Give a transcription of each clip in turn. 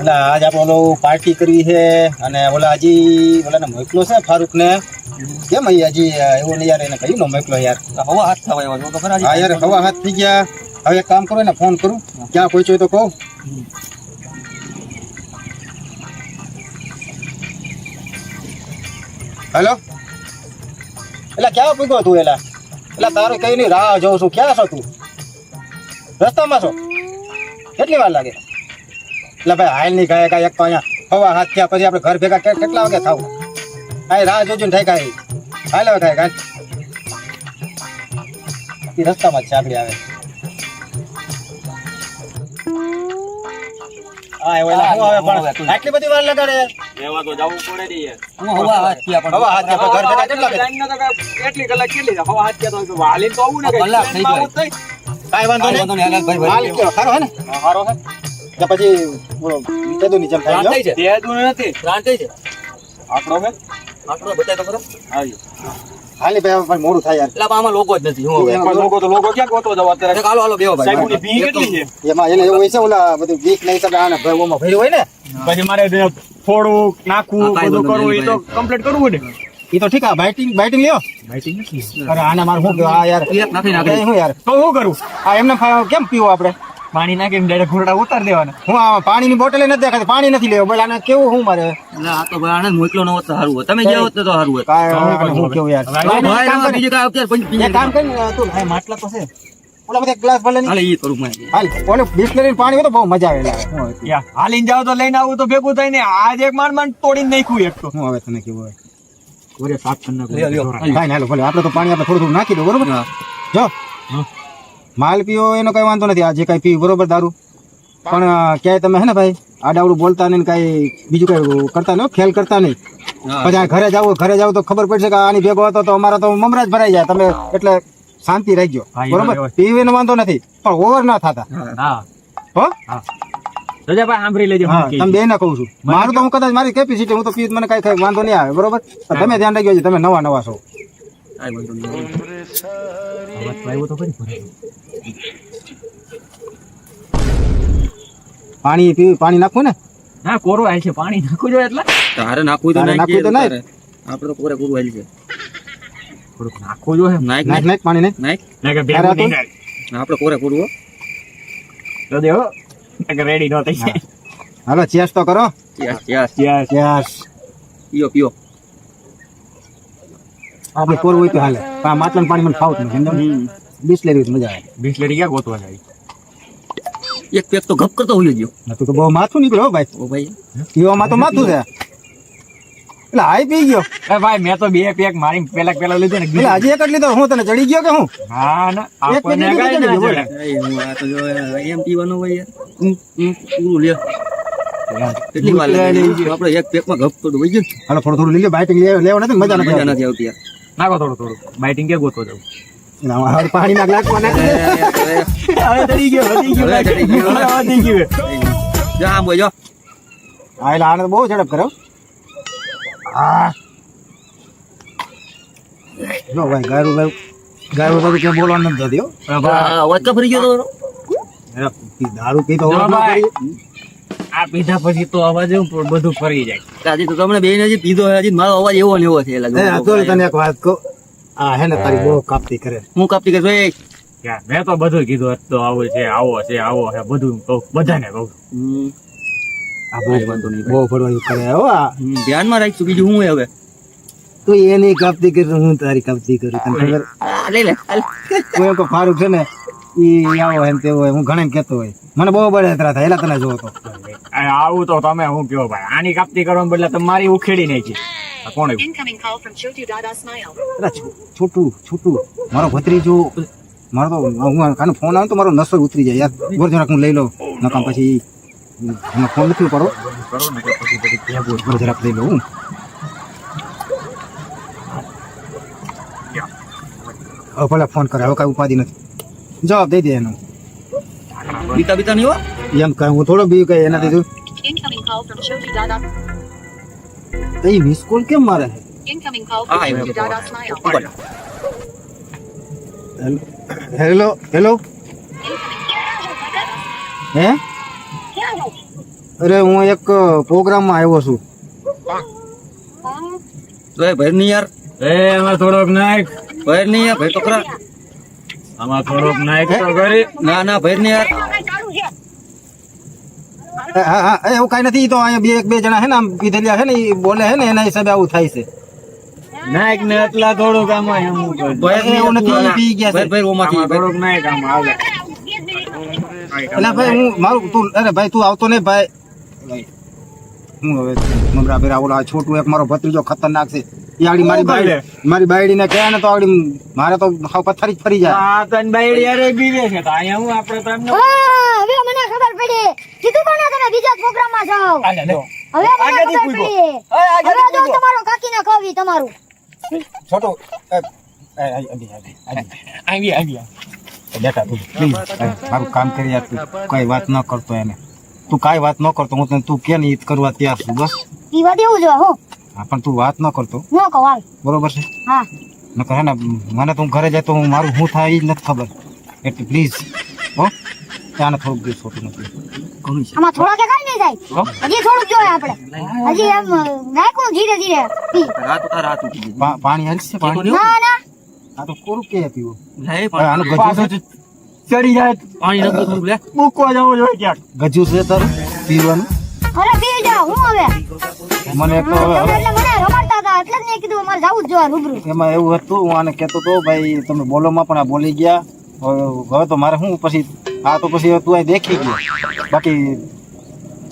એટલે આજ આપણે ઓલો પાર્ટી કરવી છે અને ઓલા હજી ઓલાને મોકલો છે ફારૂક ને કેમ હજી એવું નહીં યાર એને કહ્યું ને મોકલો યાર હવા હાથ થવા આવ્યો તો ખરા હા યાર હવા હાથ થઈ ગયા હવે એક કામ કરો ને ફોન કરું ક્યાં પહોંચ્યો તો કહું હેલો એટલે ક્યાં પૂગ્યો તું એટલે તારે કઈ નહીં રાહ જોઉં છું ક્યાં છો તું રસ્તામાં છો કેટલી વાર લાગે એટલે ભાઈ હાલ નહીં ગયા કાંઈ એક તો અહીંયા હવા હાથ થયા પછી આપણે ઘર ભેગા કેટલા વાગે થાવ કાંઈ રાહ જોજો ને થાય કાંઈ હાલ હવે કાંઈ કાંઈ રસ્તામાં જ ચાકડી આવે હા એવું હું હવે પણ આટલી બધી વાર લગાડે એવા તો જવું પડે ને યાર હવા હાથ થયા પણ હવા હાથ થયા ઘર ભેગા કેટલા કેટલી કલાક કેટલી હવા હાથ થયા તો હાલીને તો આવું ને કલાક થઈ ગયો કાંઈ વાંધો નહીં હાલ કયો સારો હે ને સારો હે કે પછી તેદુની જેમ થઈ ગયો છે તેદુ નથી રાંટે છે આપણો હે આપણો બતાય તો ખરો આવી હાલી ભાઈ પણ મોડું થાય યાર એટલે આમાં લોકો જ નથી હું લોકો તો લોકો ક્યાં ગોતો જવા અત્યારે હાલો હાલો બેહો ભાઈ સાહેબની ફી કેટલી છે એમાં એને એવું હોય છે ઓલા બધું વીક નહીં તમે આને ભાઈ ઓમાં ભર્યું હોય ને પછી મારે ફોડવું નાખવું બધું કરવું એ તો કમ્પ્લીટ કરવું ને એ તો ઠીક આ બાઇટિંગ લ્યો બાઇટિંગ નથી અરે આને મારે શું કેવું આ યાર નથી નાખી શું યાર તો શું કરું આ એમને કેમ પીવો આપણે પાણી નાખીને ડાયરેક્ટ ઘોડા ઉતાર દેવાના હું આ પાણીની બોટલ નથી દેખાતી પાણી નથી લેવું બોલ આને કેવું હું મારે આ તો ભાઈ આને મોકલો ન હોત તો સારું હોય તમે ગયા હોત તો સારું હોય કાંઈ હું કેવું યાર બીજું કાંઈ અત્યારે એક કામ કરી તું ભાઈ માટલા તો છે ઓલા બધા ગ્લાસ ભલે હાલે ઈ કરું મેં હાલ ઓલે બિસ્લરી પાણી હોય તો બહુ મજા આવે યાર હાલીને જાવ તો લઈને આવું તો ભેગું થાય ને આજ એક માંડ તોડીને નાખ્યું એક તો હું હવે તને કેવું હોય ઓરે સાફ કરી નાખો કાંઈ ના ભલે આપણે તો પાણી આપણે થોડું નાખી દો બરોબર જો માલ પીવો એનો કઈ વાંધો નથી આ જે કઈ પીવું બરોબર દારૂ પણ ક્યાંય તમે હે ને ભાઈ આડાવડું બોલતા નહીં કઈ બીજું કઈ કરતા નહીં ખેલ કરતા નહીં પછી ઘરે જાવ તો ખબર પડશે કે આની ભેગો હતો તો અમારા તો મમરા જ ભરાઈ જાય તમે એટલે શાંતિ રાખજો બરોબર પીવાનો વાંધો નથી પણ ઓવર ના થતા હો રજાભાઈ સાંભળી લેજો તમે બે ના કહું છું મારું તો હું કદાચ મારી કેપેસિટી હું તો પીવું મને કઈ વાંધો નહીં આવે બરોબર તમે ધ્યાન રાખજો તમે નવા છો પાણી નાખવું ને ના કોરો આય છે પાણી નાખવું જોઈએ એટલે તારે નાખવું તો નહીં આપણે તો કોરે કોરું આય છે થોડુંક નાખવું જોઈએ નાખ પાણી નાખ આપણે કોરે કોરું તો દેવો રેડી નો થઈ છે હાલો ચેસ તો કરો ચેસ પીઓ આપણે કોરું હોય તો હાલે પણ માટલાનું પાણી મને ફાવતું નથી બિસ્લેરી મજા આવે બિસ્લેરી ક્યાં ગોતવા જાય એક પેક તો ગપ કરતો હોઈ ગયો તું તો બહુ માથું નીકળ્યો ભાઈ ઓ ભાઈ પીવામાં તો માથું છે એટલે હાઈ પી ગયો એ ભાઈ મેં તો બે પેક મારી પેલા લીધો ને એટલે હજી એક જ લીધો હું તને ચડી ગયો કે હું હા ના આપણને કાઈ ના ચડે હું આ તો જો એમ પીવાનું હોય પૂરું લે કેટલી વાર લાગે આપણે એક પેકમાં ગપ તો હોઈ ગયો હાલો થોડું લઈ લે બાઇટિંગ લેવા નથી મજા નથી આવતી યાર નાખો થોડું બાઇટિંગ કે ગોતો જાવ પાણી નાખ નાખવાના હવે ચડી ગયો જા આમ બોજો હા એટલે આને બહુ ઝડપ કરો હા જો ભાઈ ગારું બધું ક્યાં બોલવાનું નથી થતી અવાજ કા ફરી ગયો તો દારૂ પીતો આ પીધા પછી તો અવાજ બધું ફરી જાય હજી તો તમને બે હજી પીધો હજી મારો અવાજ એવો ને એવો છે તને એક વાત કહું આ હે ને તારી બહુ કાપતી કરે હું કાપતી કરે મેં તો બધું કીધું તો આવું છે આવો છે બધું કહું બધાને કહું આ બહુ ફરવાનું કરે હો ધ્યાનમાં રાખશું બીજું હું હવે તું એની કાપતી કર હું તારી કાપતી કરું તને ખબર લઈ લે કોઈ તો ફારૂક છે ને ઈ આવો એમ તેવો હું ઘણા કેતો હોય મને બહુ બળતરા થાય એલા તને જોવો તો આવું તો તમે હું કયો ભાઈ આની કાપતી કરવા બદલે તમારી ઉખેડી નાખી કોણ છોટું મારો ભત્રીજો મારો તો હું કાનો ફોન આવે તો મારો નસો ઉતરી જાય યાર ગોર જરાક હું લઈ લઉં નકામ પછી ફોન નથી પડો જરાક લઈ લઉં ભલે ફોન કરે હવે કઈ ઉપાધિ નથી જવાબ દઈ દે એનો બીતા નહીં હો એમ કઈ હું થોડો બી કઈ એનાથી તું એ મિસ કોલ કેમ મારે હેલો હે અરે હું એક પ્રોગ્રામમાં આવ્યો છું. તો એ ભાઈ નહીં યાર, એમાં થોડોક નાખ, ભાઈ નહીં યાર, ભાઈ તો ખરા. આમાં થોડોક નાખ તો કરી. ના ના ભાઈ નહીં યાર. હા હા એવું કાંઈ નથી. ઈ તો અહીંયા એક બે જણા હે ને આમ પીધેલિયા છે ને એ બોલે છે ને એના હિસાબે આવું થાય છે. નાખ ને એટલા થોડુંક આમાં એમ કર. ભાઈ એવું નથી, ઈ પી ગયા છે. ભાઈ ઓમાંથી આમાં થોડુંક નાખ આમાં હાલે. એટલે ભાઈ હું મારું તું અરે ભાઈ તું આવતો નહીં ભાઈ. હું હવે મમરા ભેરા ઓલો આ છોટું એક મારો ભત્રીજો ખતરનાક છે. ઈ આડી મારી બાયડીને કહે ને તો આડી મારે તો હાવ પથારી જ ફરી જાય. આ તન બાયડી હારે બીવે છે તો અહીંયા હું આપણે તો એમને હવે મને ખબર પડી કીધું કોને તમે બીજા પ્રોગ્રામમાં જાઓ. હાલે લો. હવે મને ખબર પડી. હવે જો તમારો કાકીને કહવી તમારું. છોટું આવી બેટા તું પ્લીઝ મારું કામ કરી યાર. તું કઈ વાત ન કરતો એને. તું કાંઈ વાત ન કરતો હું તને તું કે ને ઈ જ કરવા તૈયાર છું બસ. પીવા દેવું જો હો હા પણ તું વાત ન કરતો ન કહો હાલ. બરોબર છે. હા નકર હે ને મને તું ઘરે જાય તો હું મારું શું થાય એ જ નથી ખબર. એટલે પ્લીઝ હો આને થોડુંક દે છોટું નથી. કોણ છે? આમાં થોડા કે કઈ નહીં થાય. હજી થોડુંક જોઈએ આપણે. હજી એમ નાખું ધીરે ધીરે પી. રાત ઉતાર રાત ઉઠી ગઈ. પાણી હાલશે પાણી. ના ના આ તો કોરું કે પીવું. લે હવે આનું પાણી ગજુ છે. ચડી જાય પાણી નતું થોડું લે. મૂકવા જવું જોઈએ ક્યાંક. ગજુ છે તારું પીવાનું. અરે પી જાઓ હું હવે મને એક તો તમે હવે એટલે મને રમાડતા હતા એટલે જ મેં કીધું અમારે જવું જ જોઈએ રૂબરૂ. એમાં એવું હતું હું આને કહેતો તો ભાઈ તમે બોલોમાં પણ આ બોલી ગયા. હવે તો મારે શું પછી આ તો પછી તું અહીં દેખી ગયો. બાકી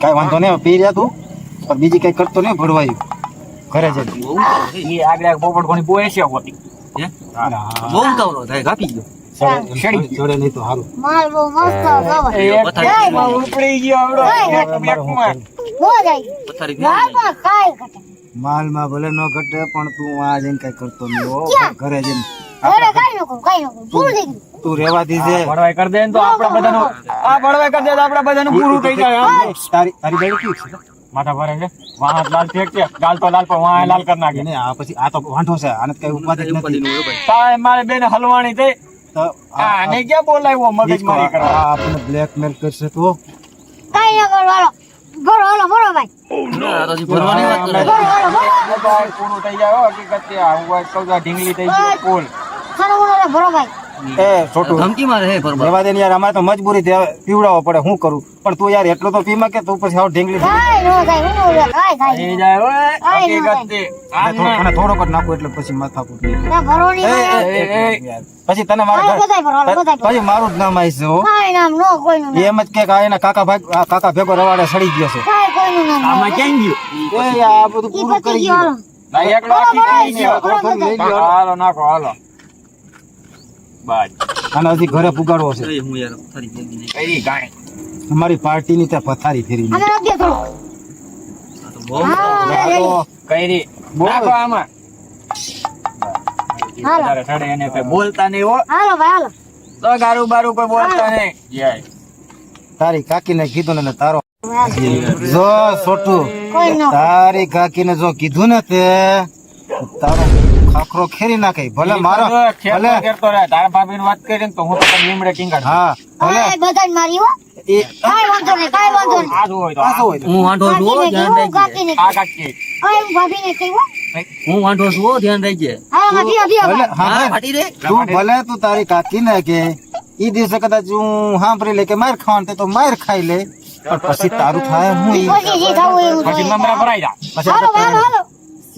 કાંઈ વાંધો નહીં પી રહ્યા તું પણ બીજી કઈ કરતો નહીં ભરવાયું ઘરે જઈને. બહુ ઉતાવળો છે. ઈ આગળ પોપટ કોની બોય છે હોતી. હે? બહુ ઉતાવળો થાય, કાપી ગયો. જોડે નહીં તો સારું. માલ બહુ મસ્ત ગવા એમાં ઉપડી ગયો આવડો એક બેકમાં. હો જાય પથારી ના ફેરવી પણ કાઈ ઘટે માલમાં ભલે ન ઘટે પણ તું આ જઈને કઈ કરતો નહીં હો. ક્યાં? ઘરે જઈને અરે કાઈ ન કરું પૂરું થઈ ગયું. તું રેવા દીજે. ભણવાઈ કરી દે ને તો આપણે બધાનું આ ભણવાઈ કરી દે તો આપણે બધાનું પૂરું થઈ જાય આમ. તારી તારી બાઈ કેવી છે? માથા ભરે છે વાહ લાલ ઠેક છે ગાલ તો લાલ પણ વાહ લાલ કરી નાખે. એને આ પછી આ તો વાંઢો છે આને તો કઈ ઉપાધિ જ ઉપાધિ નથી. નું હોય ભાઈ. તાય મારે બેન હલવાણી થઈ તો આને ક્યાં બોલાવ્યો મગજ મારી કરવા. આ આપણને બ્લેકમેલ કરશે તો કાઈ ન કરું હાલો ભરો હાલો ભરો ભાઈ ના, આ તો હજી ભરવાની વાત કરે. ભરો હાલો ભરો મોબાઈલ પૂરું થઈ જાય હો, હકીકત છે આ હું વાત કહું છું, આ ઢીંગલી થઈ ગઈ ફૂલ. ખાનો બોલો ભરો ભાઈ એ છોટું ધમકી મારે હે ભરવા. રેવા દે ને યાર અમારે તો મજબૂરી પીવડાવવો પડે શું કરું પણ તું યાર એટલો તો પીમાં કે તું પછી હાવ ઢીંગલી થઈ કાઈ ન થાય હું કાઈ થાય થઈ જાય હો, કાંઈ ન હકીકત છે. આમ જાય. ના. થોડોક જ નાખું એટલે પછી માથાકૂટ નહીં. ના ભરો ની એ, ભાઈ એ, યાર. પછી તને મારા હાલો બધાય ભરો હાલો બધાય ભરો પછી મારું જ નામ આવી છે હો. કાઈ નામ નો કોઈનું એ એમ જ કે આ એના કાકા ભેગો રવાડે સડી ગયો છે. કાઈ કોઈનું નામ આમાં ક્યાં ગયું? એ આ બધું ઈ પૂરું પતી કરી ગયો ગયું. હાલો ના, એકલો આખી બરાબર કઈ નહીં. છે, બરાબર છે. હાલો નાખો હાલો બસ અને હજી ઘરે પુગાડવો છે. એ હું યાર પથારી ફેરવી નહીં. કઈ કાંઈ અમારી પાર્ટીની ત્યાં પથારી ફેરી અમે નથી દેતો આ તો બહુ હા ઉતાવળો. કઈ બોલ. નાખો આમાં હાલો. વધારે સડે એને કઈ બોલતા નહીં હો હાલો ભાઈ હાલો તો ગારું બારું કોઈ બોલતા નહીં જય. તારી કાકીને કીધું ને તારો જો છોટું કોઈ ન તારી કાકીને જો કીધું ને તે તારો ખાખરો ખેરી નાખે ભલે મારો ભલે કરતો રહે તારા ભાભી વાત કરીને તો હું તો તને લીમડે ટીંગાડ હા ભલે હવે બધાને મારી હો એ કાઈ વાંધો નહીં કાઈ વાંધો નહીં આ હોય તો આ શું હોય તો? હું વાંઢો છું હો, ધ્યાન રાખજે. કાકીને આ કાકી હવે હું ભાભીને કહ્યું હું વાંઢો છું હો, ધ્યાન રાખજે. હા હા બીયા બીયા ભલે ભાઈ. હા હા, ભાઈ, ફાટી રે. તું ભલે તું તારી કાકીને કે ઈ દિવસે કદાચ હું સાંભળી લે કે માર ખાવાનું તે તો માર ખાઈ લે પણ પછી તારું થાય હું ઈ પછી જે થવું એવું પછી જોઈએ. નમરા ભરાઈ જા પછી હાલો ભાઈ, હાલો હાલો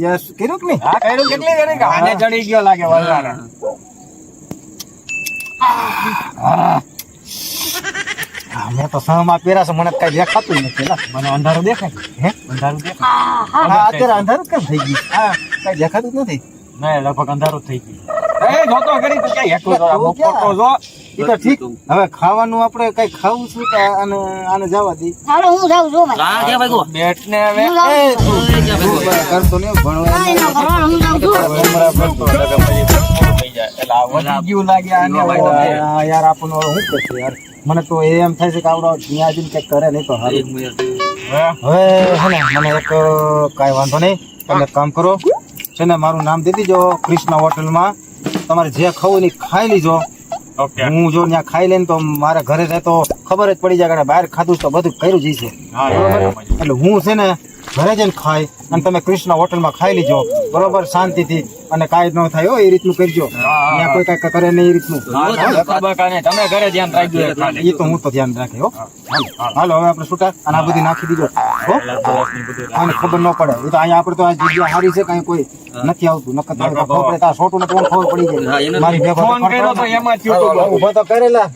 યસ કર્યું કે નહીં આ કઈરું કેટલી કરી કે આને ચડી ગયો લાગે વધારે હા, મેં તો સહમાં પહેર્યા છે મને કઈ દેખાતું નથી લા. મને અંધારું દેખાય હે અંધારું દેખાય હા હા હા અત્યારે અંધારું કેમ થઈ ગયું હા કઈ દેખાતું જ નથી નહીં લગભગ અંધારું જ થઈ ગયું એ જોતો કરી તું ક્યાં હેઠું જો આ તું ક્યાં? ફોટો જો એ તો ઠીક હવે ખાવાનું આપણે કઈ ખાવું છું કે આને જવા દઈ હાલો હું જાઉં છું ભાઈ લા, ક્યાં ભાગ્યો? બેટ ને હવે હું જાઉં એ તું ક્યાં તું ભાગ્યો? કરતો નહીં ભણવા કાઈ ના કરો હાલો, હું જાઉં છું ઉમરા ભરતો એટલે પછી પૂરું થઈ જાય એટલે આ વધી ગયું લાગે આને આ યાર આપણને ઓલો શું કરશે યાર મને તો એમ થાય છે કે આવડો ત્યાં જઈને કંઈક કરે નહીં તો એ સારું હું યાર. હવે હવે હે ને મને એક કાંઈ વાંધો નહીં તમે એક કામ કરો છે ને મારું નામ દે દીજો કૃષ્ણા હોટલમાં તમારે જે ખાવું ને ઈ ખાઈ લીજો ઓકે હું જો ત્યાં ખાઈ લઈને તો મારા ઘરે રહે તો ખબર જ પડી જાય કે બહાર ખાધું તો બધું કર્યું જ છે. હા એટલે હું છે ને ઘરે જઈને ખાઈ અને તમે કૃષ્ણ હોટલમાં ખાઈ લીજો બરોબર શાંતિથી અને કાંઈ ન થાય હો એ રીતનું કરજો. ત્યાં કોઈ કાંઈ કરે નહીં એ રીતનું. તમે ઘરે ધ્યાન રાખજો એ તો હું તો ધ્યાન રાખે હો. હાલો હવે આપણે છૂટા અને આ બધી નાખી દીધો હો. આને ખબર ન પડે એ તો અહીંયા આપણે તો આ જગ્યા સારી છે કાંઈ કોઈ નથી આવતું નકર તો ખબર પડે તો છોટું ને તો ખબર પડી જાય મારી ભેગો ફોન કર્યો તો એમાં થયું હતું. ઉભો તો કરેલા.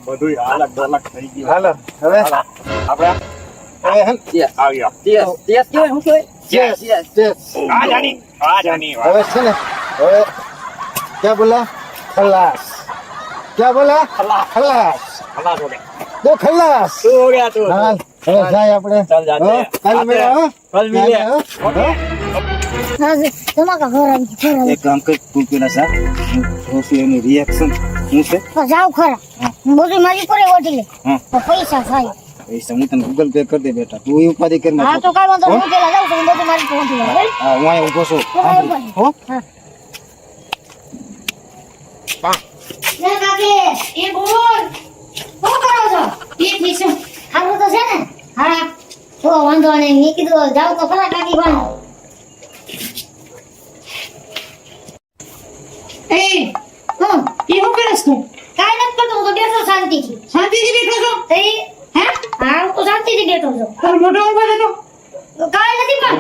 બધું અલગ અલગ થઈ ગયું. હાલો હવે આપણે હવે હે ને આવ્યો yes. આ જાની હવે છે ને હવે ક્યાં બોલા ખલાસ ક્યાં બોલા ખલાસ દો ખલાસ હો ગયા તું હાલ હવે જાય આપણે ચાલ જાતે. હો, કાલે મળે હો કાલ મળીએ. હો. હા તમારા ઘર આવી ઘર એક કામ કર તું પેલા સા હું શું એનું રિએક્શન હું છે જાવ ખરા હું બધું મારી પર ઓઢી લે હા. તો પૈસા થાય પૈસા હું તને ગૂગલ પે કરી દે બેટા તું એ ઉપાધિ કર હા તો કાઈ વાંધો નહીં. હું પેલા જાઉં છું હું બધું મારી પર ઓઢી લે બરાબર? હા હું અહીંયા ઊભો છું હો હા લે કાકી એ બોલ શું કરો છો ઠીક છું હારું તો છે ને હા તો વાંધો નહીં મેં કીધું જાવ તો ખરા કાકી પણ એ હું શું કરસ તું કાઈ નથી કરતો હું તો બેઠો શાંતિથી શાંતિથી બેઠો છો તે હે હા હું તો શાંતિથી બેઠો છું તારો મોટો ઉભો છે તો કાઈ નથી પણ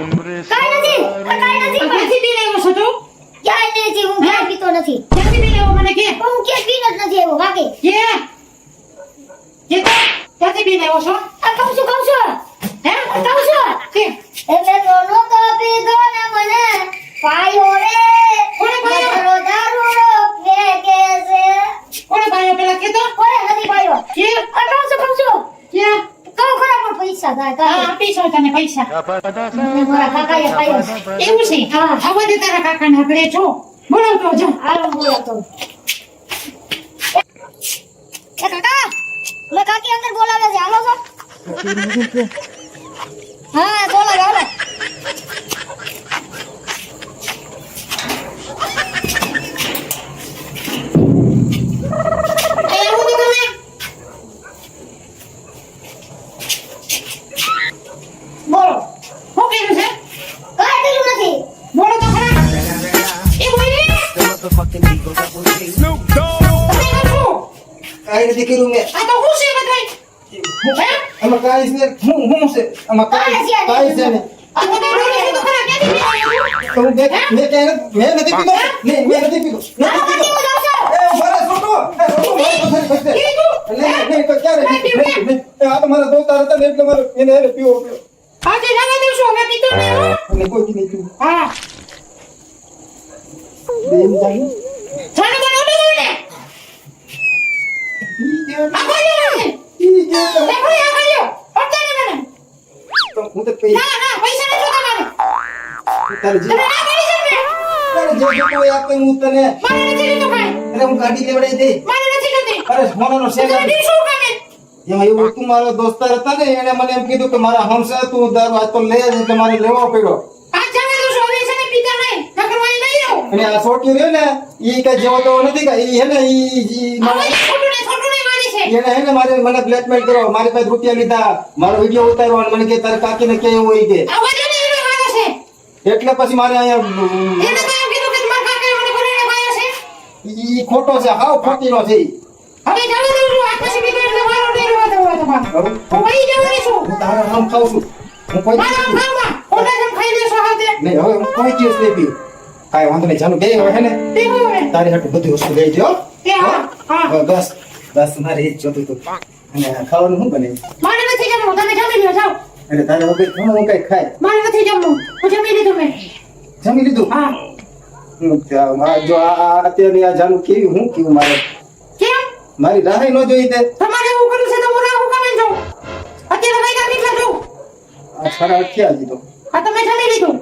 કાઈ નથી પણ ક્યાંથી પીને આવ્યો છો તું ક્યાંય નથી હું ક્યાંય પીતો નથી ક્યાંથી પીને આવ્યો મને કે હું ક્યાંય પીને જ નથી આવ્યો બાકી કે તો ક્યાંથી પીને આવ્યો છો આ કહું છું હે કહું છું કે એટલે દોનો તો પીધો ને મને પાયો રે કોણે પાયો? મારો દારૂ ફેંકે છે કોણે ભાઈઓ પેલા કે તો કોઈ નથી પાયો કે આ કહું છું કે કહું ખરા પણ પૈસા થાય હા કાંઈ આપીશો તને પૈસા મને મારા કાકાએ પાયો છે. એવું છે હા. આવા દે તારા કાકાને આગળ જો બોલાવતો જો હાલો બોલો તો એ કાકા લે કાકી અંદર બોલાવે છે હાલો છો હા બોલાવે હાલો એ આવું તો તમે બોલો શું કર્યું છે કાંઈ કર્યું નથી બોલો તો ખરા એ બોલી તમે કરો કાંઈ નથી કર્યું મેં આ તો હું છે બધાય હે આમાં કાંઈ છે હું છે આમાં કાંઈ છે ને આ તો બોલી છે તો ખરા ક્યાંથી પીને આવ્યો તો મેં ક્યાંય મેં નથી પીધો નહીં મેં નથી પીધો નથી પીધો એ મારા છોટો મારા પથારી ફસતે નહીં તો ક્યારે નહીં આ તો મારા દોસ્તાર હતા ને એટલે મારે એને એને પીવો આજે જવા દઉં છું હવે પીતો નહીં હો અને કોઈ દી નહીં પીવું હા બેન જાય જાને મને ઓલો ને આ બોલ્યો ને લે ભાઈ આ બોલ્યો પડતા ને મને તો હું તો પી ના ના પૈસા નથી તમારે તારે તમે ના કરી છે ને તારે જે કોઈ આપે હું તને મને નથી લીધું ભાઈ અરે હું ગાડી લેવડાવી દે મને નથી લીધી અરે સોનાનો શેર તમે શું કામે એમાં એવું તું મારો દોસ્તાર હતા ને એને મને એમ કીધું કે મારા હમસે તું દારૂ આજ તો લે જ એટલે મારે લેવો પડ્યો આ જવા દઉં છું હવે છે ને પીતા નહીં નકર વાળી લઈ આવો અને આ છોકરી રહ્યો ને ઈ કઈ જેવો તો નથી કે ઈ હે ને ઈ હવે છોટું નહીં મારી છે એને હે ને મને બ્લેકમેલ કરો મારી પાસે રૂપિયા લીધા મારો વિડિયો ઉતાર્યો અને મને કે તારે કાકીને કે એવું હોય કે આ વજન એનો વાળો છે એટલે પછી મારે અહીંયા એને તો એમ કીધું કે તમારા કાકાએ મને કરીને પાયો છે ઈ ખોટો છે હાવ ખોટીનો છે ઈ. હવે જવા દઉં છું આ પછી પીતો એટલે મારો નહીં રહેવા દેવો તમારે હું વહી જવાની છું હું તારા નામ ખાઉં છું હું કોઈ મારા દિવસ ખાવા ઓટા જેમ ખાઈ લેશો હાથે નહીં હવે હું કોઈ દિવસ નહીં પીવું કાંઈ વાંધો નહીં જાનું બે હવે હે ને તે હવે તારી હાટું બધી વસ્તુ લઈ દો તે હા હા હવે બસ બસ મારે એ જ જોતું હતું અને ખાવાનું શું બને મારે નથી જમવું તમે જમી લ્યો જાઓ એટલે તારે વગર ઘણું કઈ ખાય મારે નથી જમવું હું જમી લીધું મેં જમી લીધું હા જો આ અત્યારની આ જાનું કેવી હું કેવું મારે કેમ મારી રાહ ન જોઈ તે તમારે એવું કર્યું છે તો હું રાહું કામે જાઉં અત્યારે વાગ્યા કેટલા જાઉં આ સારા અઠ્યા હજી તો આ તમે જમી લીધું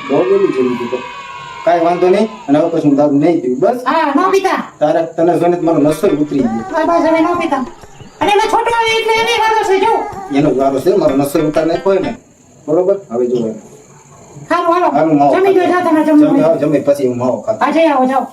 બહુ બધું જોઈ લીધું કાંઈ વાંધો નહીં અને હવે પછી હું દારૂ નહીં પીવું બસ હા ન પીતા તારે તને જોઈને જ મારો નસો ઉતરી ગયો બસ હવે ન પીતા અને એમાં છોટો આવે એટલે એને વાંધો છે જો એનો વારો છે મારો નસો ઉતાર નહીં હોય ને બરોબર હવે જો હાલો હાલો હાલો માવો જમી લ્યો જાઓ તમે જમવું જમે પછી હું માવો ખાતો હા જઈ આવો જાઓ